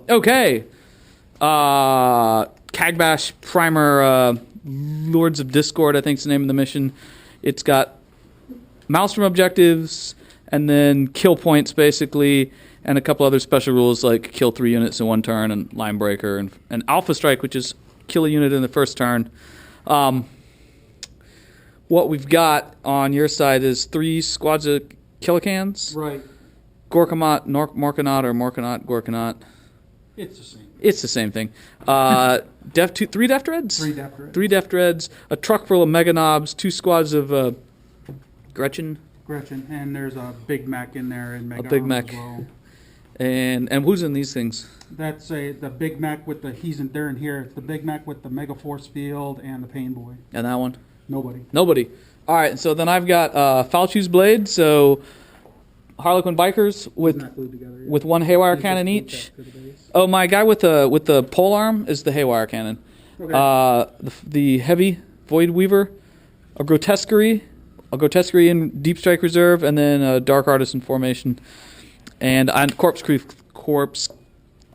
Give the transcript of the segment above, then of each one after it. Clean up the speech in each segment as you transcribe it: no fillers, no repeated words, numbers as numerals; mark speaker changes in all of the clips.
Speaker 1: Okay. CAG Bash Primer, Lords of Discord, I think is the name of the mission. It's got Maelstrom objectives, and then kill points, basically, and a couple other special rules like kill 3 units in 1 turn, and Line Breaker, and Alpha Strike, which is kill a unit in the first turn. What we've got on your side is 3 squads of Killicans.
Speaker 2: Right.
Speaker 1: Gorkamat, Morkanaut, or Morkanaut, Gorkanaut.
Speaker 2: It's the same.
Speaker 1: It's the same thing. 3 Deft Dreads?
Speaker 2: 3 Deft Dreads.
Speaker 1: 3 Deft Dreads, a truck full of Mega Knobs, 2 squads of Gretchen,
Speaker 2: and there's a Big Mac in there, and Mega
Speaker 1: a Big
Speaker 2: Arms
Speaker 1: Mac.
Speaker 2: as well.
Speaker 1: And who's in these things?
Speaker 2: That's the Big Mac with the they're in here. It's the Big Mac with the Mega Force Field and the Pain Boy.
Speaker 1: And that one?
Speaker 2: Nobody.
Speaker 1: All right, so then I've got Falchu's Blade, so Harlequin Bikers with 1 Haywire Cannon each. Oh, my guy with the pole arm is the Haywire Cannon.
Speaker 2: Okay.
Speaker 1: The heavy Void Weaver, a Grotesquerie in Deep Strike Reserve, and then a Dark Artisan Formation, and Corpse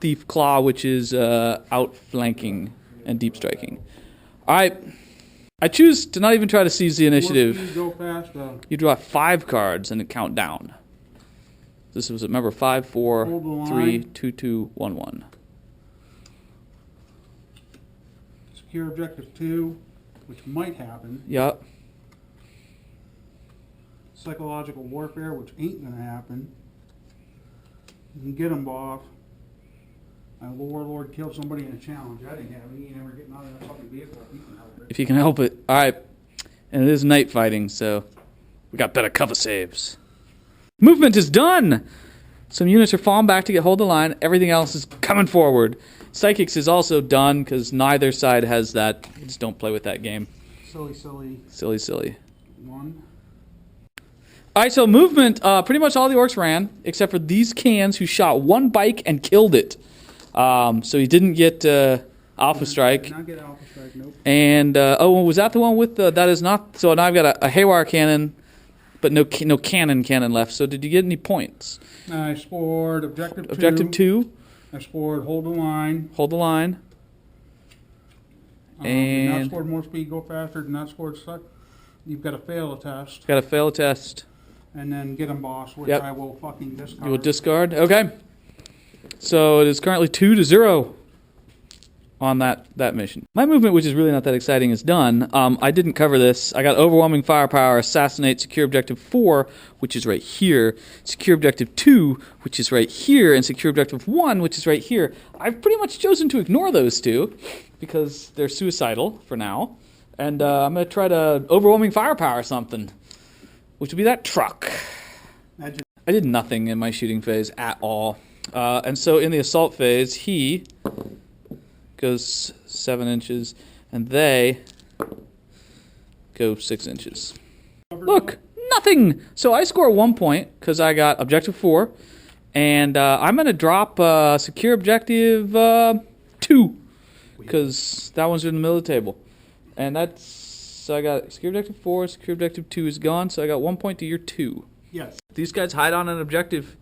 Speaker 1: Thief Claw, which is outflanking and deep striking. All right. I choose to not even try to seize the initiative.
Speaker 2: Go fast,
Speaker 1: you draw 5 cards and it count down. This was, remember, 5, 4, 3, 2, 2, 1, 1.
Speaker 2: Secure objective 2, which might happen.
Speaker 1: Yup.
Speaker 2: Psychological warfare, which ain't gonna happen. You can get them off. My warlord killed somebody in a challenge. I didn't have it. He ain't never getting out of that fucking vehicle. If he can help it.
Speaker 1: If you can help it. All right. And it is night fighting, so we got better cover saves. Movement is done. Some units are falling back to get hold of the line. Everything else is coming forward. Psychics is also done because neither side has that. Just don't play with that game. Silly.
Speaker 2: 1.
Speaker 1: All right, so movement. Pretty much all the orcs ran, except for these cans who shot 1 bike and killed it. So he didn't get Alpha Strike.
Speaker 2: Did not get Alpha Strike, nope.
Speaker 1: And, was that the one with the, that is not, so now I've got a Haywire Cannon, but no cannon left. So did you get any points?
Speaker 2: I scored objective 2.
Speaker 1: Objective 2.
Speaker 2: I scored hold the line.
Speaker 1: Hold the line.
Speaker 2: Did not score more speed, go faster. Did not score suck. You've got to fail a test.
Speaker 1: Got to fail a test.
Speaker 2: And then get them boss, which I will fucking discard.
Speaker 1: You will discard? Okay. So it is currently 2-0 on that mission. My movement, which is really not that exciting, is done. I didn't cover this. I got overwhelming firepower, assassinate, secure objective 4, which is right here, secure objective 2, which is right here, and secure objective 1, which is right here. I've pretty much chosen to ignore those 2 because they're suicidal for now. And I'm going to try to overwhelming firepower something, which would be that truck. I did nothing in my shooting phase at all. And so in the assault phase, he goes 7 inches, and they go 6 inches. Look, nothing! So I score 1 point, because I got objective 4, and I'm going to drop secure objective 2, because that one's in the middle of the table. And that's, so I got secure objective 4, secure objective 2 is gone, so I got 1 point to your 2.
Speaker 2: Yes.
Speaker 1: These guys hide on an objective.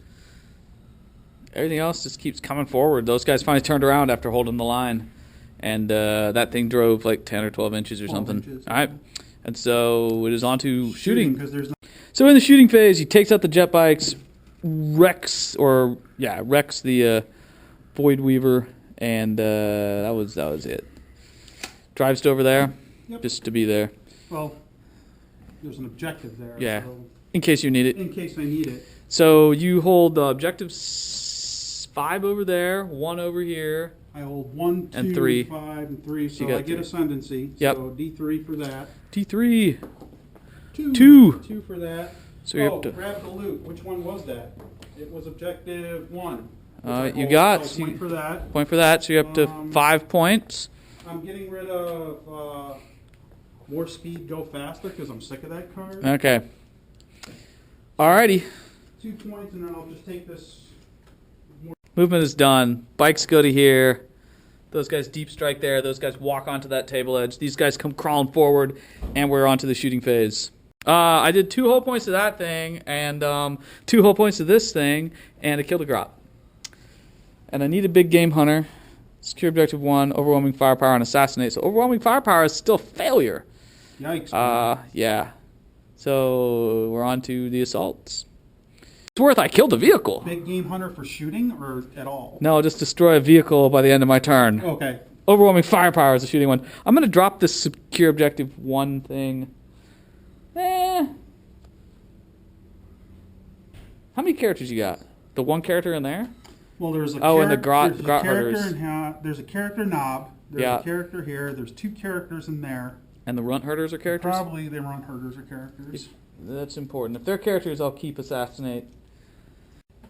Speaker 1: Everything else just keeps coming forward. Those guys finally turned around after holding the line. And that thing drove like 10 or 12 inches or something. All right. And so it is on to shooting. So in the shooting phase, he takes out the jet bikes, wrecks the Void Weaver, and that was it. Drives to over there, just to be there.
Speaker 2: Well, there's an objective there.
Speaker 1: Yeah,
Speaker 2: so
Speaker 1: in case you need it.
Speaker 2: in case I need it.
Speaker 1: So you hold objective 5 over there, 1 over here.
Speaker 2: I hold 1, 2,
Speaker 1: and 3.
Speaker 2: 5, and 3, so
Speaker 1: you
Speaker 2: I get ascendancy.
Speaker 1: Yep.
Speaker 2: So D3 for that.
Speaker 1: D3.
Speaker 2: 2.
Speaker 1: 2.
Speaker 2: 2 for that.
Speaker 1: So you're up to
Speaker 2: grab the loot. Which one was that? It was objective 1.
Speaker 1: you got
Speaker 2: so point for that.
Speaker 1: Point for that. So you're up to 5 points.
Speaker 2: I'm getting rid of more speed, go faster, because I'm sick of that card.
Speaker 1: Okay. Alrighty.
Speaker 2: 2 points, and then I'll just take this.
Speaker 1: Movement is done. Bikes go to here. Those guys deep strike there. Those guys walk onto that table edge. These guys come crawling forward, and we're onto the shooting phase. I did 2 whole points to that thing, and 2 whole points to this thing, and it killed a grot. And I need a big game hunter. Secure objective 1, overwhelming firepower, and assassinate. So overwhelming firepower is still failure.
Speaker 2: Yikes.
Speaker 1: Yeah. So we're on to the assaults. It's worth I killed a vehicle.
Speaker 2: Big game hunter for shooting or at all?
Speaker 1: No, just destroy a vehicle by the end of my turn.
Speaker 2: Okay.
Speaker 1: Overwhelming firepower is a shooting one. I'm going to drop this secure objective 1 thing. How many characters you got? The one character in there?
Speaker 2: Well, there's a
Speaker 1: and the grot
Speaker 2: character
Speaker 1: herders.
Speaker 2: there's a character knob. There's a character here. There's 2 characters in there.
Speaker 1: And the runt herders are characters?
Speaker 2: Probably the runt herders are characters.
Speaker 1: That's important. If they're characters, I'll keep assassinate.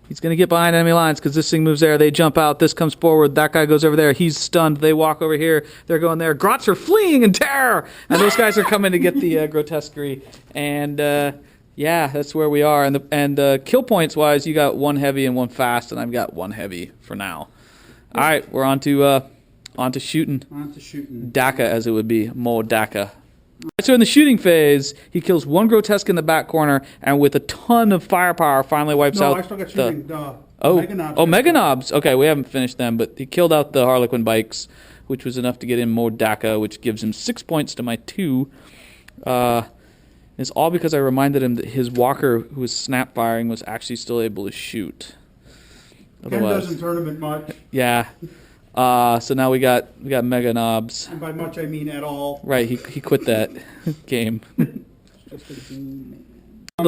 Speaker 1: He's going to get behind enemy lines because this thing moves there. They jump out. This comes forward. That guy goes over there. He's stunned. They walk over here. They're going there. Grots are fleeing in terror. And those guys are coming to get the grotesquerie. And, yeah, that's where we are. And kill points wise, you got 1 heavy and 1 fast, and I've got 1 heavy for now. All right, we're on to shooting.
Speaker 2: On to shooting.
Speaker 1: Daka, as it would be. Mo Daka. So in the shooting phase, he kills 1 grotesque in the back corner, and with a ton of firepower, finally wipes out.
Speaker 2: No, I still got shooting.
Speaker 1: Mega Knobs. Okay, we haven't finished them, but he killed out the Harlequin bikes, which was enough to get in Mo Daka, which gives him 6 points to my 2. It's all because I reminded him that his walker, who was snap firing, was actually still able to shoot.
Speaker 2: Ken doesn't tournament much.
Speaker 1: Yeah. So now we got Mega Knobs.
Speaker 2: And by much I mean at all.
Speaker 1: Right, he quit that game. The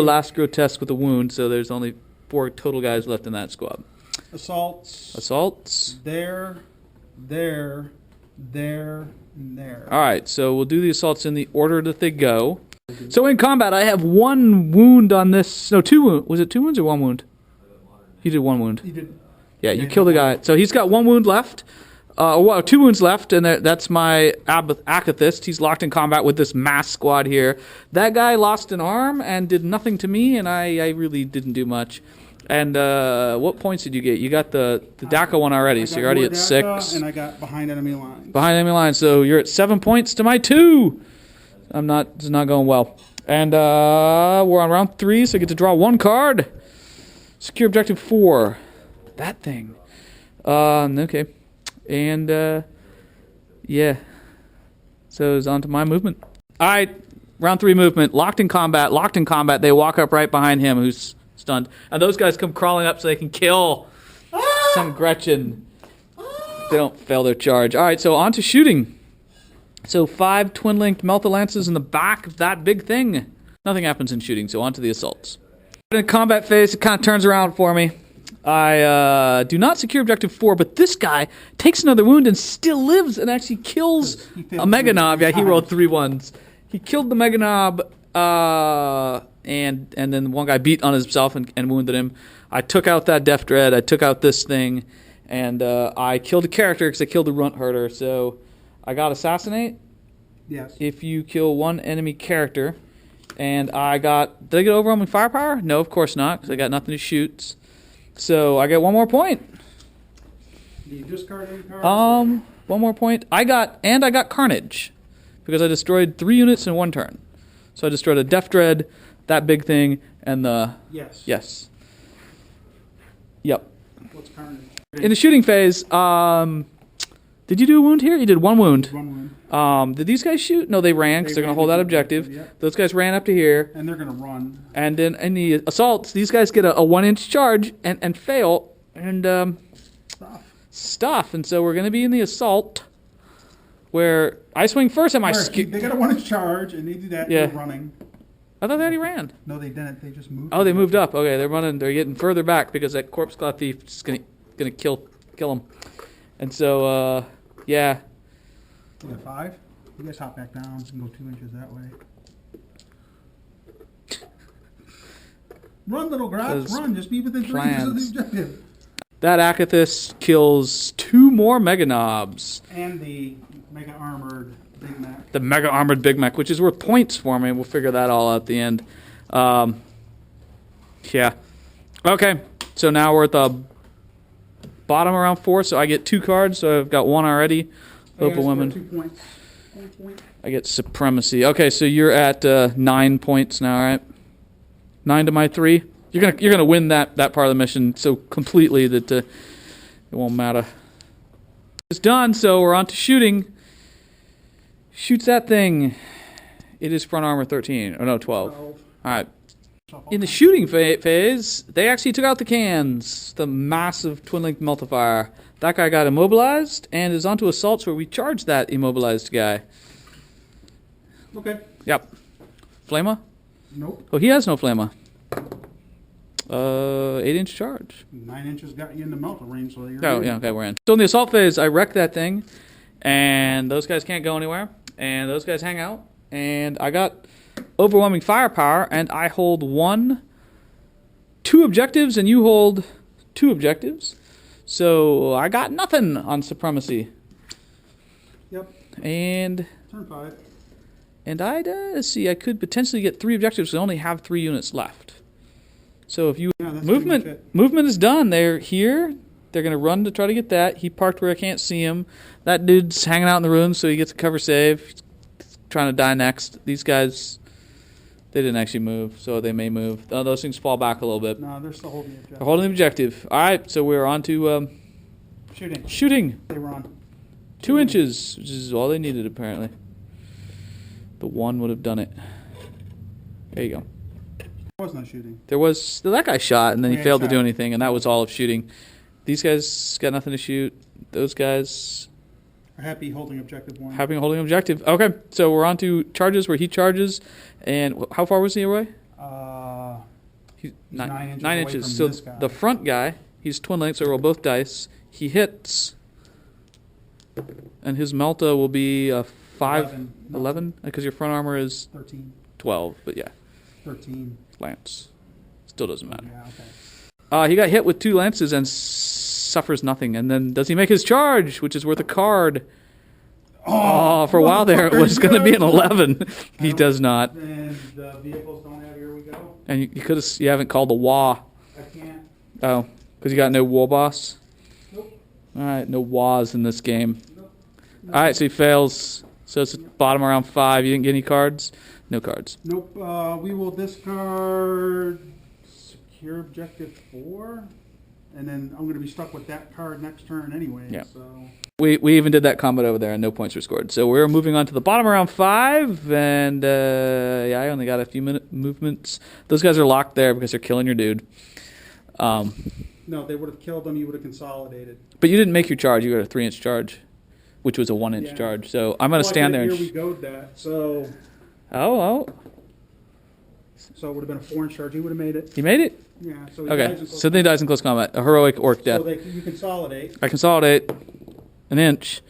Speaker 1: last grotesque with a wound, so there's only 4 total guys left in that squad. Assaults. There, and there. All right, so we'll do the assaults in the order that they go. So in combat, I have 1 wound on this. No, 2 wounds. Was it 2 wounds or 1 wound? He did 1 wound.
Speaker 2: He did.
Speaker 1: Yeah, you killed a guy. So he's got 1 wound left. 2 wounds left, and that's my Akathist. He's locked in combat with this mass squad here. That guy lost an arm and did nothing to me, and I really didn't do much. And what points did you get? You got the Daka one already, so you're already at 6.
Speaker 2: And I got behind enemy lines.
Speaker 1: Behind enemy lines, so you're at 7 points to my 2. It's not going well. And we're on round 3, so I get to draw 1 card. Secure objective 4. That thing. Okay. And, yeah. So it's on to my movement. All right. Round 3 movement. Locked in combat. They walk up right behind him, who's stunned. And those guys come crawling up so they can kill some Gretchen. They don't fail their charge. All right, so on to shooting. So 5 twin-linked Melta Lances in the back of that big thing. Nothing happens in shooting, so on to the assaults. In the combat phase, it kind of turns around for me. I do not secure objective 4, but this guy takes another wound and still lives and actually kills a Mega Knob. Yeah, he rolled 3 ones. He killed the Mega Knob, and then one guy beat on himself and wounded him. I took out that Death Dread. I took out this thing, and I killed a character because I killed the Runt Herder. So I got Assassinate.
Speaker 2: Yes.
Speaker 1: If you kill 1 enemy character. And I got... Did I get overwhelming firepower? No, of course not, because I got nothing to shoot. So I get 1 more point.
Speaker 2: Do you discard any cards?
Speaker 1: 1 more point. I got Carnage, because I destroyed 3 units in 1 turn. So I destroyed a Death Dread, that big thing, and the... Yes. Yep.
Speaker 2: What's Carnage?
Speaker 1: In the shooting phase, did you do a wound here? You did 1 wound.
Speaker 2: 1 wound.
Speaker 1: Did these guys shoot? No, they ran because they're going to hold that objective.
Speaker 2: Yep.
Speaker 1: Those guys ran up to here.
Speaker 2: And they're going to run.
Speaker 1: And then in the assaults, these guys get a 1-inch charge and fail. And stuff. And so we're going to be in the assault where I swing first and my...
Speaker 2: They got a 1-inch charge and they do that.
Speaker 1: Yeah.
Speaker 2: They're running.
Speaker 1: I thought they already ran.
Speaker 2: No, they didn't. They just moved.
Speaker 1: Oh, they moved up. Okay, they're running. They're getting further back because that Corpse Claw Thief is going to kill them. And so, yeah.
Speaker 2: You got 5? You guys hop back down and go 2 inches that way. Run, little Grots, run. Just be within 3 inches of the objective.
Speaker 1: That Akathist kills 2 more Mega Knobs.
Speaker 2: And the Mega Armored Big Mac.
Speaker 1: The Mega Armored Big Mac, which is worth points for me. We'll figure that all out at the end. Yeah. Okay, so now we're at the bottom of round 4, so I get 2 cards, so I've got 1 already. Hope of Women.
Speaker 2: 2 points. 1 point.
Speaker 1: I get Supremacy. Okay, so you're at 9 points now, right? 9 to my 3. You're gonna win that part of the mission so completely that It won't matter. It's done, so we're on to shooting. Shoots that thing. It is front armor 13. Oh, no, 12.
Speaker 2: 12.
Speaker 1: All right. In the shooting phase, they actually took out the cans. The massive twin-link multiplier. That guy got immobilized and is onto assaults where we charge that immobilized guy.
Speaker 2: Okay.
Speaker 1: Yep. Flamer?
Speaker 2: Nope.
Speaker 1: Oh, he has no flamer. 8-inch charge.
Speaker 2: 9 inches got you in the melter range, so you're
Speaker 1: Oh,
Speaker 2: in.
Speaker 1: yeah, okay, we're in. So in the assault phase, I wreck that thing, and those guys can't go anywhere, and those guys hang out, and I got overwhelming firepower, and I hold 2 objectives, and you hold 2 objectives. So I got nothing on supremacy.
Speaker 2: Yep.
Speaker 1: And
Speaker 2: Turn 5.
Speaker 1: And let's see, I could potentially get 3 objectives. I only have 3 units left. So if you
Speaker 2: Yeah, that's pretty much it.
Speaker 1: movement is done. They're here. They're gonna run to try to get that. He parked where I can't see him. That dude's hanging out in the room, so he gets a cover save. He's trying to die next. These guys, they didn't actually move, so they may move. Those things fall back a little bit.
Speaker 2: No, they're still holding the objective.
Speaker 1: They're holding the objective. All right, so we're on to
Speaker 2: Shooting.
Speaker 1: shooting.
Speaker 2: They run.
Speaker 1: 2 inches, which is all they needed apparently. The 1 would have done it. There you go.
Speaker 2: There was no shooting.
Speaker 1: There was that guy shot, and then he
Speaker 2: Yeah,
Speaker 1: failed to do
Speaker 2: shot.
Speaker 1: anything, and that was all of shooting. These guys got nothing to shoot. Those guys
Speaker 2: Are happy holding objective 1.
Speaker 1: holding objective. Okay, so we're on to charges where he charges, and how far was he away? He's
Speaker 2: 9 inches
Speaker 1: 9
Speaker 2: away
Speaker 1: inches.
Speaker 2: from
Speaker 1: So
Speaker 2: this guy.
Speaker 1: the front guy, he's twin links, so roll both dice. He hits, and his melta will be 11, because your front armor is
Speaker 2: 13.
Speaker 1: 12. But yeah,
Speaker 2: 13.
Speaker 1: lance still doesn't matter.
Speaker 2: Yeah, okay.
Speaker 1: He got hit with 2 lances and suffers nothing. And then does he make his charge, which is worth a card? Oh, for a while there it was going to be an 11. He does not.
Speaker 2: And the vehicles don't have, here we go.
Speaker 1: And you haven't called the WA.
Speaker 2: I can't.
Speaker 1: Oh, because you got no war boss?
Speaker 2: Nope.
Speaker 1: All right, no WAs in this game.
Speaker 2: Nope.
Speaker 1: All right, so he fails. So it's bottom around 5. You didn't get any cards? No cards.
Speaker 2: Nope. We will discard secure objective 4. And then I'm going to be stuck with that card next turn anyway.
Speaker 1: Yeah.
Speaker 2: So.
Speaker 1: We even did that combat over there, and no points were scored. So we're moving on to the bottom around 5, and yeah, I only got a few minute movements. Those guys are locked there because they're killing your dude.
Speaker 2: No, they would have killed them. You would have consolidated.
Speaker 1: But you didn't make your charge. You got a 3-inch charge, which was a 1-inch
Speaker 2: Yeah.
Speaker 1: charge. So I'm going to stand there.
Speaker 2: Here we go that. So
Speaker 1: Oh,
Speaker 2: it would have been a 4-inch charge. He would have made it.
Speaker 1: he made it.
Speaker 2: Yeah. So he dies
Speaker 1: Okay,
Speaker 2: in close
Speaker 1: so then he dies in close combat. A heroic orc death.
Speaker 2: So you consolidate.
Speaker 1: I consolidate an inch,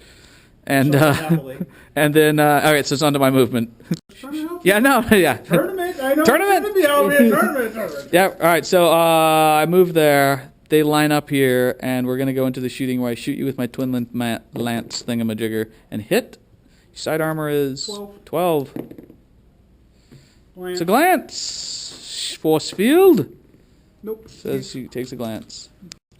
Speaker 1: and
Speaker 2: So happily.
Speaker 1: and then all right. So it's onto my movement.
Speaker 2: Trying to help
Speaker 1: Yeah, no, yeah.
Speaker 2: Tournament. I know.
Speaker 1: Tournament.
Speaker 2: It's gonna be out here. Tournament.
Speaker 1: Yeah, all right, so I move there. They line up here, and we're going to go into the shooting where I shoot you with my twin lance thingamajigger and hit. Side armor is 12. It's a glance. Force field.
Speaker 2: Nope.
Speaker 1: Says he takes a glance.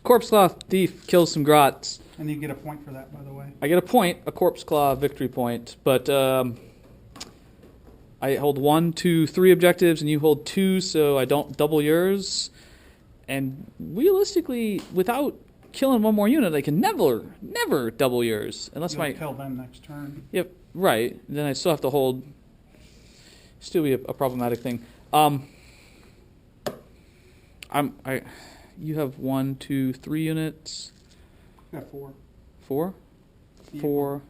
Speaker 1: Corpse Claw Thief kills some grots.
Speaker 2: And you get a point for that, by the way.
Speaker 1: I get a point, a Corpse Claw victory point, but I hold 1, 2, 3 objectives, and you hold 2, so I don't double yours. And realistically, without killing one more unit, I can never double yours. Unless
Speaker 2: You'll kill them next turn.
Speaker 1: Yep, right. Then I still have to hold. Still be a problematic thing. You have 1, 2, 3 units.
Speaker 2: Got 4.
Speaker 1: 4?
Speaker 2: Yeah.
Speaker 1: 4.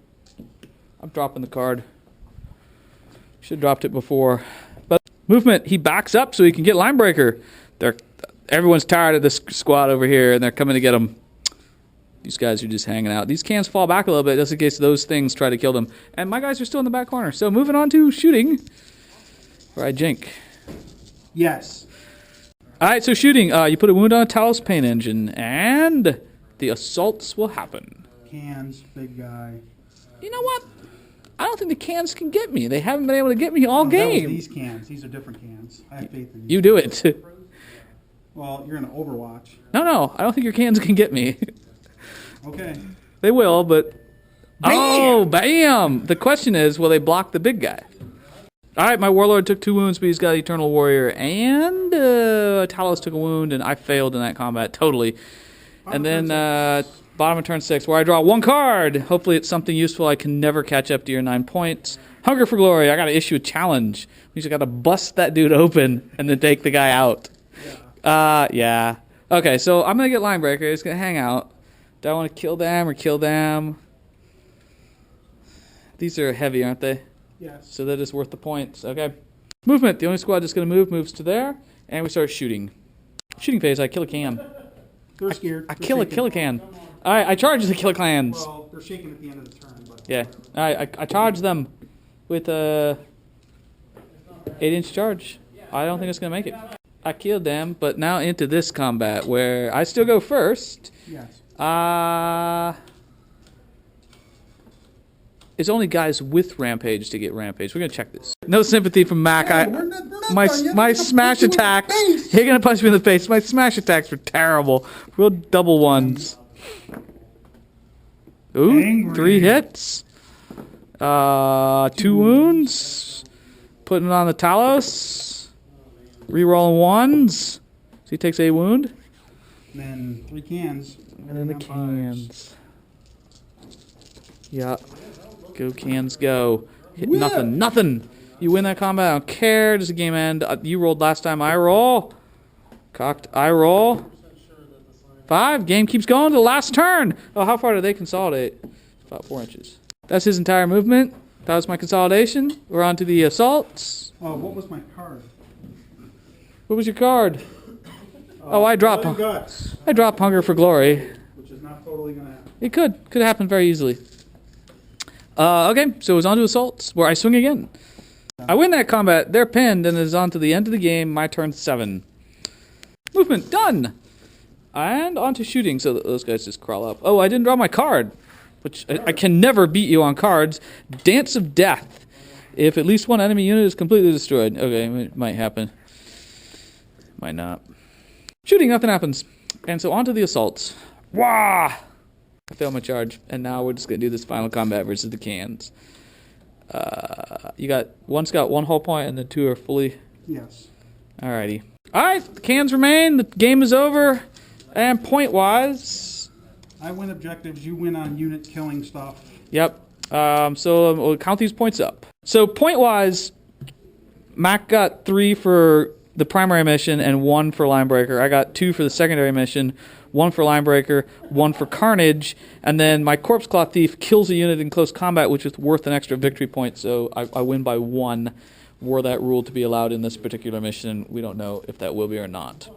Speaker 1: I'm dropping the card. Should have dropped it before. But movement, he backs up so he can get Linebreaker. Everyone's tired of this squad over here, and they're coming to get him. These guys are just hanging out. These cans fall back a little bit just in case those things try to kill them. And my guys are still in the back corner. So moving on to shooting, where I jink.
Speaker 2: Yes.
Speaker 1: All right, so shooting. You put a wound on a Talos paint engine, and the assaults will happen.
Speaker 2: Cans, big guy.
Speaker 1: You know what? I don't think the cans can get me. They haven't been able to get me all
Speaker 2: That was
Speaker 1: game.
Speaker 2: these cans. These are different cans. I have faith in you.
Speaker 1: You do it.
Speaker 2: Well, you're in Overwatch.
Speaker 1: No, I don't think your cans can get me.
Speaker 2: Okay.
Speaker 1: They will, but... Oh, bam! The question is, will they block the big guy? All right, my Warlord took 2 wounds, but he's got Eternal Warrior, and Talos took a wound, and I failed in that combat totally. And then Bottom of turn 6, where I draw 1 card. Hopefully it's something useful. I can never catch up to your 9 points. Hunger for Glory. I got to issue a challenge. We just got to bust that dude open and then take the guy out. Yeah. Okay, so I'm going to get Line Breaker. It's going to hang out. Do I want to kill them or kill them? These are heavy, aren't they?
Speaker 2: Yes.
Speaker 1: So that is worth the points. Okay. Movement. The only squad that's going to move moves to there. And we start shooting. Shooting phase. I kill a can.
Speaker 2: They're scared.
Speaker 1: I kill a can. Alright, I charge the kill clans.
Speaker 2: Well, they're shaking at the end of the turn. But
Speaker 1: Yeah. Alright, I charge them with a 8-inch charge. I don't think it's going to make it. I killed them, but now into this combat where I still go first.
Speaker 2: yes.
Speaker 1: It's only guys with Rampage to get Rampage. We're going to check this. No sympathy from Mac.
Speaker 2: We're not
Speaker 1: My
Speaker 2: done yet.
Speaker 1: my
Speaker 2: You're gonna
Speaker 1: smash
Speaker 2: punch you in the
Speaker 1: attacks.
Speaker 2: face.
Speaker 1: You're going to punch me in the face. My smash attacks were terrible. Real double ones. Ooh,
Speaker 2: Angry.
Speaker 1: 3 hits. 2 wounds. Putting it on the Talos. Rerolling 1s. So he takes a wound.
Speaker 2: And then 3 cans.
Speaker 1: And then the
Speaker 2: on 5s.
Speaker 1: cans. Yeah. Go cans go. Hit
Speaker 2: Whip.
Speaker 1: nothing. You win that combat. I don't care. Does the game end? You rolled last time. I roll. Cocked. I roll. 5. Game keeps going to the last turn. Oh, how far do they consolidate? About 4 inches. That's his entire movement. That was my consolidation. We're on to the assaults.
Speaker 2: Oh, what was my card?
Speaker 1: What was your card? Oh, I dropped.
Speaker 2: Blood and Guts,
Speaker 1: I dropped Hunger for Glory.
Speaker 2: which is not totally going to happen.
Speaker 1: It could happen very easily. Okay, so it was on to assaults, where I swing again. I win that combat. They're pinned, and it is on to the end of the game. My turn 7. Movement done. And on to shooting, so that those guys just crawl up. Oh, I didn't draw my card, which I can never beat you on cards. Dance of Death. If at least one enemy unit is completely destroyed. Okay, it might happen. Might not. Shooting, nothing happens. And so on to the assaults. Wah! I failed my charge, and now we're just going to do this final combat versus the cans. One's got 1 hull point, and the 2 are fully...
Speaker 2: Yes.
Speaker 1: Alrighty. Alright, the cans remain, the game is over, and point-wise...
Speaker 2: I win objectives, you win on unit killing stuff.
Speaker 1: Yep. So we'll count these points up. So point-wise, Mac got 3 for the primary mission and 1 for Linebreaker. I got 2 for the secondary mission, 1 for Linebreaker, 1 for Carnage, and then my Corpse Claw Thief kills a unit in close combat, which is worth an extra victory point, so I win by 1. Were that rule to be allowed in this particular mission, we don't know if that will be or not.